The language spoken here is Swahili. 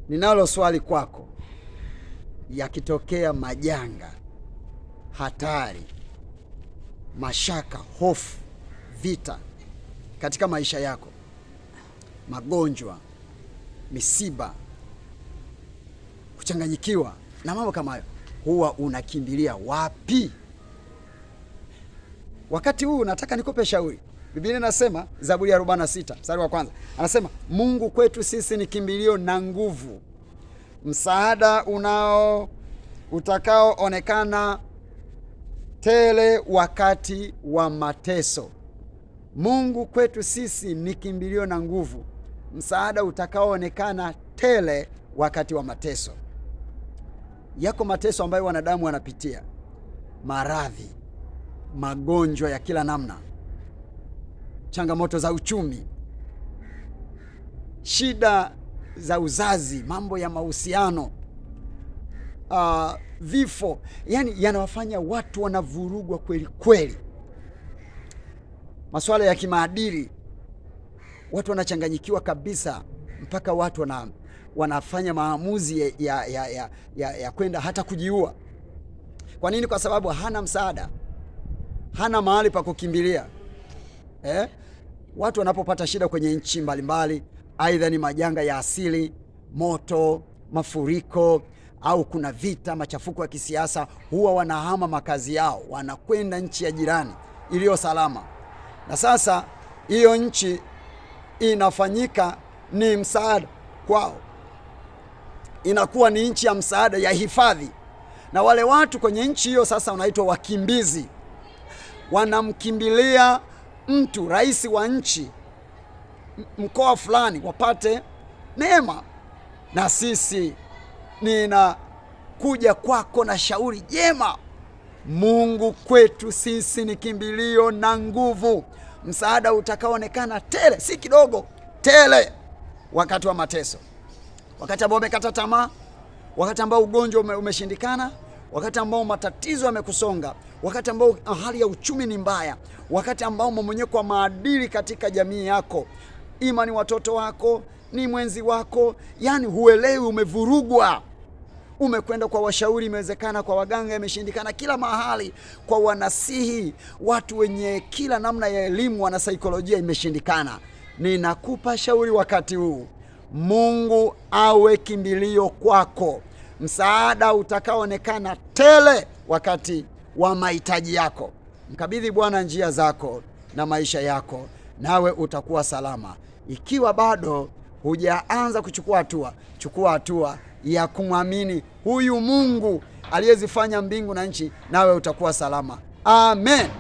Ninalo swali kwako. Yakitokea majanga, hatari, mashaka, hofu, vita katika maisha yako, magonjwa, misiba, kuchanganyikiwa na mambo kama hayo, huwa unakimbilia wapi? Wakati huu nataka nikupe shauri. Biblia inasema, Zaburi ya 46 mstari wa kwanza, anasema Mungu kwetu sisi ni kimbilio na nguvu, msaada utakaoonekana tele wakati wa mateso. Mungu kwetu sisi ni kimbilio na nguvu, msaada utakaoonekana tele wakati wa mateso. Yako mateso ambayo wanadamu wanapitia, maradhi, magonjwa ya kila namna, changamoto za uchumi, shida za uzazi, mambo ya mahusiano, vifo. Yani yanawafanya watu wanavurugwa kweli kweli. Masuala ya kimaadili, watu wanachanganyikiwa kabisa, mpaka watu wanafanya maamuzi ya kwenda hata kujiua. Kwa nini? Kwa sababu hana msaada, hana mahali pa kukimbilia. Watu wanapopata shida kwenye nchi mbalimbali, aidha ni majanga ya asili, moto, mafuriko, au kuna vita, machafuko ya kisiasa, huwa wanahama makazi yao, wanakwenda nchi ya jirani iliyo salama. Na sasa hiyo nchi inafanyika ni msaada kwao, inakuwa ni nchi ya msaada, ya hifadhi. Na wale watu kwenye nchi hiyo sasa wanaitwa wakimbizi. Wanamkimbilia mtu, rais wa nchi, mkoa fulani, wapate neema. Na sisi ninakuja kwako na shauri jema. Mungu kwetu sisi ni kimbilio na nguvu, msaada utakaoonekana tele, si kidogo, tele wakati wa mateso, wakati ambao umekata tamaa, wakati ambao ugonjwa umeshindikana, wakati ambao matatizo yamekusonga, wakati ambao hali ya uchumi ni mbaya, wakati ambao mmomonyoko wa maadili katika jamii yako, imani watoto wako, ni mwenzi wako, yani huelewi, umevurugwa. Umekwenda kwa washauri, imewezekana kwa waganga, imeshindikana, kila mahali kwa wanasihi, watu wenye kila namna ya elimu, wana saikolojia, imeshindikana. Ninakupa shauri wakati huu, Mungu awe kimbilio kwako, msaada utakaoonekana tele wakati wa mahitaji yako. Mkabidhi Bwana njia zako na maisha yako, nawe utakuwa salama. Ikiwa bado hujaanza kuchukua hatua, chukua hatua ya kumwamini huyu Mungu aliyezifanya mbingu na nchi, nawe utakuwa salama. Amen.